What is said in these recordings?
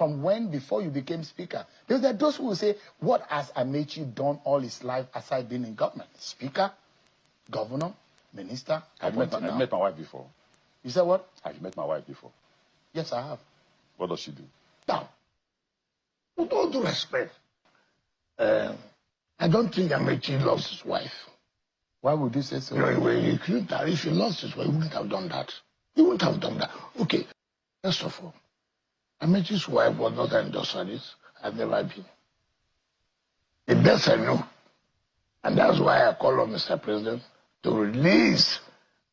From when, before you became speaker? Because there are those who will say, what has Amaechi done all his life aside being in government? Speaker, governor, minister. Have you met my wife before? You said what? Have you met my wife before? Yes, I have. What does she do? Now, with all due respect, I don't think Amaechi loves his wife. Why would you say so? If he loves his wife, he wouldn't have done that. He wouldn't have done that. Okay, first of all, Amaechi's wife was not an industrialist. I've never been. The best I know. And that's why I call on Mr. President to release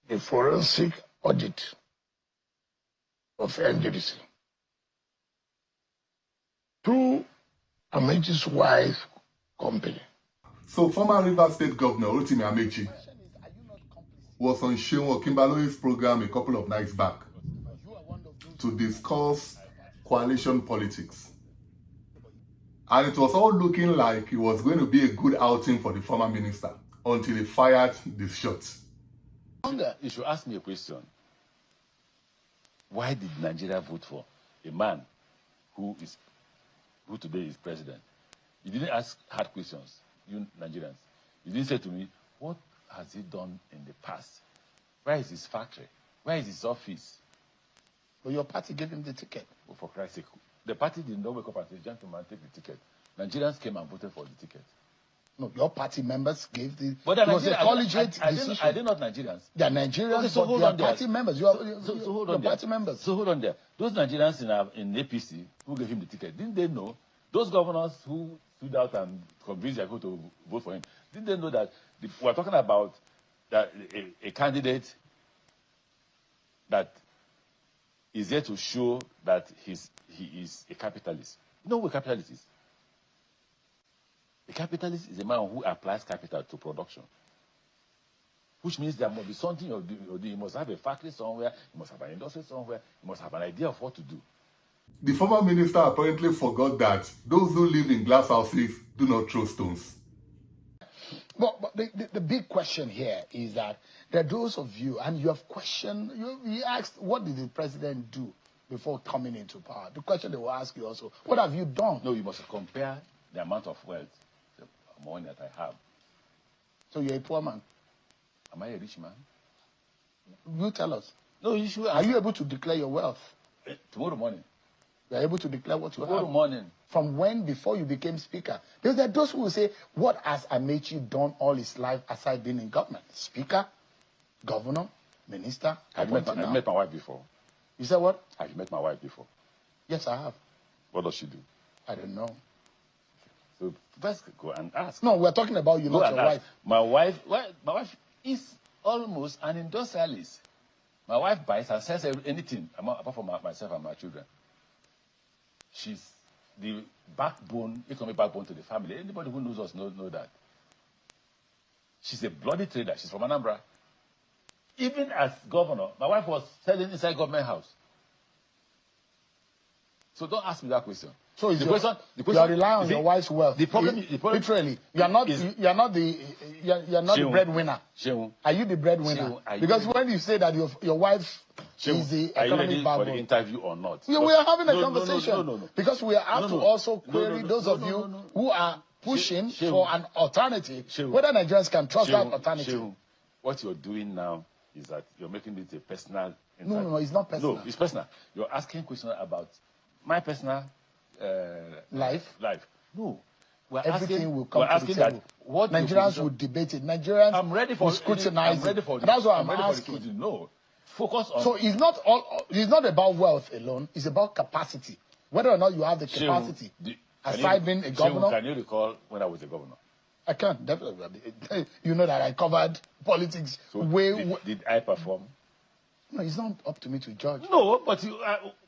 the forensic audit of NDDC through Amaechi's wife company. So former Rivers State Governor Rotimi Amaechi was on Nyesom Wike's program a couple of nights back to discuss coalition politics. And it was all looking like it was going to be a good outing for the former minister until he fired this shot. You should ask me a question. Why did Nigeria vote for a man who today is president? You didn't ask hard questions, you Nigerians. You didn't say to me, what has he done in the past? Where is his factory? Where is his office? Well, your party gave him the ticket. Oh, for Christ's sake. The party did not wake up and say, gentlemen, take the ticket. Nigerians came and voted for the ticket. No, your party members gave the... But it was a collegiate decision. Are they not Nigerians? They are Nigerians, okay, so but they are party members. You are hold on party members. So hold on there. Those Nigerians in APC who gave him the ticket, didn't they know? Those governors who stood out and convinced their people to vote for him, didn't they know that we're talking about that a candidate that is there to show that he is a capitalist? You know what a capitalist is? A capitalist is a man who applies capital to production. Which means there must be something you do. You must have a factory somewhere, you must have an industry somewhere, you must have an idea of what to do. The former minister apparently forgot that those who live in glass houses do not throw stones. But the big question here is that there are those of you, and you have questioned, you asked, what did the president do before coming into power? The question they will ask you also, what have you done? No, you must compare the amount of wealth, the money that I have. So you're a poor man? Am I a rich man? You tell us. No, you should. Are you able to declare your wealth? Tomorrow morning. You are able to declare what you have? Tomorrow morning. From when, before you became speaker? Because there are those who will say, what has Amaechi done all his life aside being in government? Speaker, governor, minister. Have you met my wife before? You said what? Have you met my wife before? Yes, I have. What does she do? I don't know. So first go and ask. No, we're talking about you, not your wife. My wife is almost an industrialist. My wife buys and sells anything apart from myself and my children. She's the backbone, economic backbone to the family. Anybody who knows us know that. She's a bloody trader. She's from Anambra. Even as governor, my wife was selling inside government house. So don't ask me that question. So the question you are relying on your wife's wealth. The problem literally, you are not the breadwinner. Are you the breadwinner? Because when you say that your wife is the economic backbone. Are you ready for the interview or not? We are having a conversation. No. Because we have to also query those of you who are pushing for an alternative, whether Nigerians can trust that alternative. What you're doing now is that you're making it a personal interview. No, it's not personal. No, it's personal. You're asking questions about my personal life. No. Everything will come to the table. What Nigerians will debate it. Nigerians will scrutinize it. That's what I'm asking. No. Focus on... So it's not about wealth alone. It's about capacity. Whether or not you have the capacity. Aside being a governor. Can you recall when I was a governor? I can't, definitely. You know that I covered politics so Did I perform? No, it's not up to me to judge. No, but you,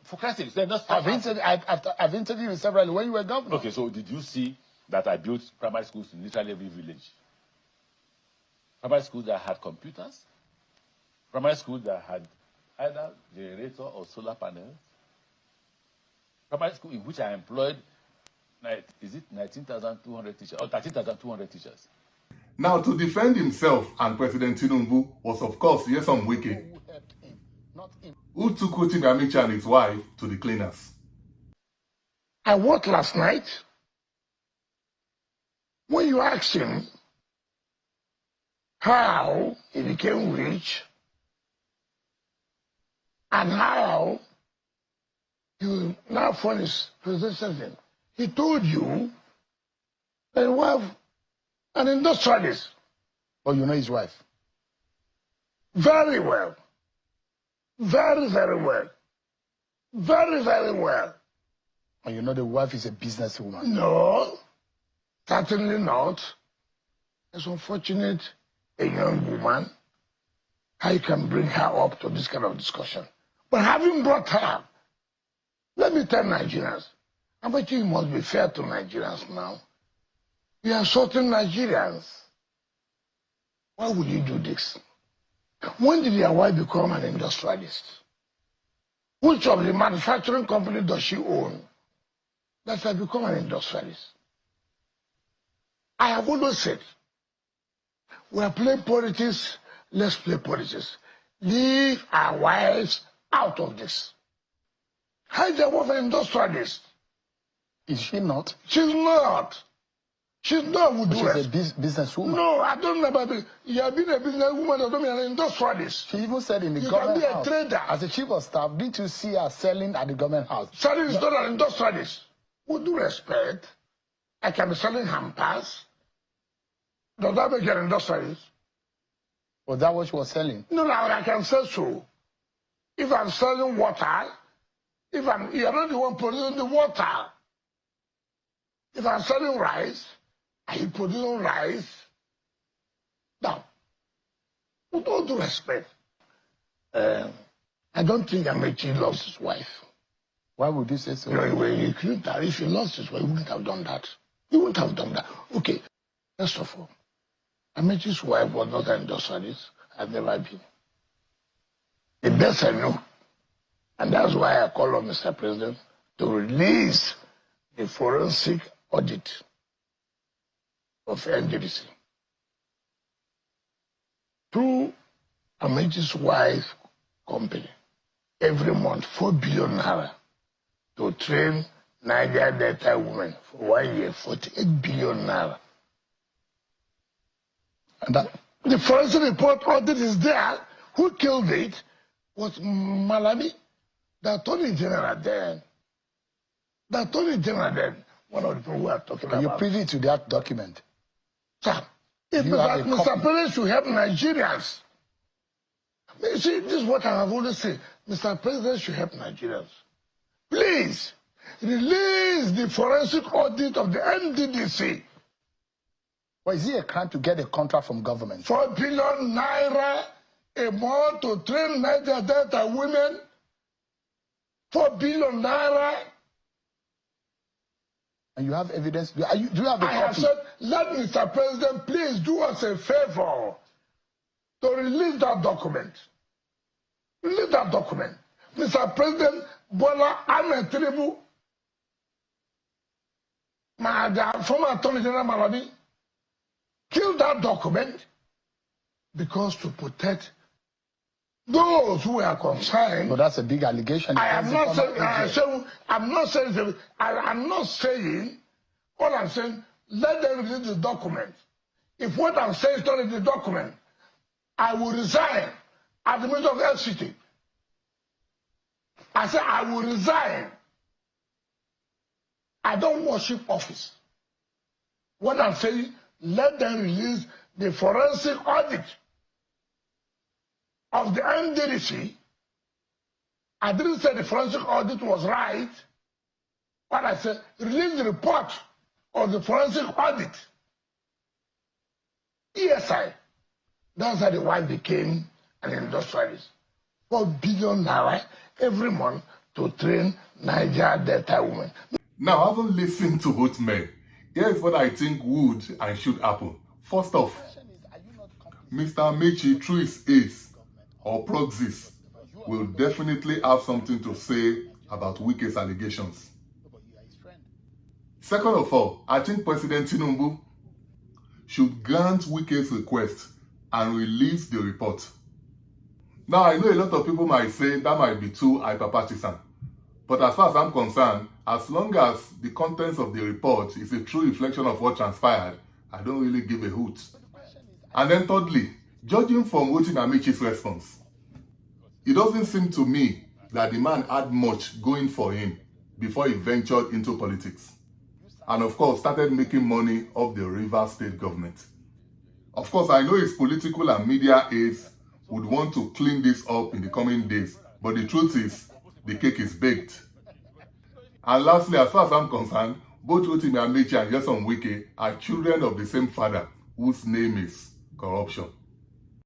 for Christ's sake, I've interviewed you several when you were governor. Okay, so did you see that I built primary schools in literally every village? Primary schools that had computers, primary schools that had either generator or solar panels, primary school in which I employed, is it 19,200 teachers or 13,200 teachers? Now, to defend himself and President Tinubu was, of course, Nyesom Wike, who took Rotimi Amaechi and his wife to the cleaners. I worked last night. When you ask him how he became rich and how you now furnish presentation, he told you that you have an industrialist. Oh, you know his wife? Very well. Very, very well. Very, very well. And you know the wife is a businesswoman? No, certainly not. It's unfortunate a young woman, how you can bring her up to this kind of discussion. But having brought her, let me tell Nigerians, I bet you must be fair to Nigerians now. You are assaulting Nigerians. Why would you do this? When did your wife become an industrialist? Which of the manufacturing company does she own that has become an industrialist? I have always said, we are playing politics, let's play politics. Leave our wives out of this. Hide the wife an industrialist. Is she not? She's not. She's not. She's a businesswoman. No, I don't know about it. You have been a businesswoman, I don't mean an industrialist. She even said in the You government can be a house, trader. as a chief of staff, did you see her selling at the government house? Selling is not an industrialist. With due respect, I can be selling hampers. Does that make you an industrialist? Was that what she was selling? No, I can say so. If I'm selling water, you're not the one producing the water. If I'm selling rice, are you producing rice? Now, with all due respect, I don't think Amaechi loves his wife. Why would you say so? If he loves his wife, he wouldn't have done that. He wouldn't have done that. Okay, first of all, Amaechi's wife was not an industrialist. I've never been. The best I know, and that's why I call on Mr. President to release the forensic audit of NDDC. Through Amaechi's wife company, every month, 4 billion naira to train Niger Delta women for 1 year, 48 billion naira. And that, the forensic report audit is there. Who killed it was Malami, the Attorney General then. The Attorney General then, one of the people who are talking about. Are you privy to that document? Sir, if Mr. President should help Nigerians. You see, this is what I have always said. Mr. President should help Nigerians. Please, release the forensic audit of the NDDC. Well, is it a crime to get a contract from government? 4 billion naira a month to train Niger Delta women. 4 billion naira. And you have evidence? Do you have the copy? I have said, let Mr. President please do us a favor to release that document. Release that document. Mr. President Bola Tinubu, my former Attorney General Malami, killed that document because to protect those who are concerned. But that's a big allegation. I'm not saying, all I'm saying, let them release the document. If what I'm saying is not in the document, I will resign as the Minister of LCT. I said I will resign. I don't worship office. What I'm saying, let them release the forensic audit of the NDDC. I didn't say the forensic audit was right, but I said release the report of the forensic audit. ESI. That's how the wife became an industrialist. 4 billion naira every month to train Niger Delta women. Now, having listened to both men, here is what I think would and should happen. First off, Mr. Amaechi, through his aides or proxies, will definitely have something to say about Wike's allegations. Second of all, I think President Tinubu should grant Wike's request and release the report. Now, I know a lot of people might say that might be too hyper-partisan, But as far as I'm concerned, as long as the contents of the report is a true reflection of what transpired, I don't really give a hoot. And then thirdly, judging from Rotimi Amaechi's response, it doesn't seem to me that the man had much going for him before he ventured into politics. And of course, started making money off the Rivers State government. Of course, I know his political and media aides would want to clean this up in the coming days, but the truth is, the cake is baked. And lastly, as far as I'm concerned, both Rotimi Amaechi and Nyesom Wike are children of the same father, whose name is corruption.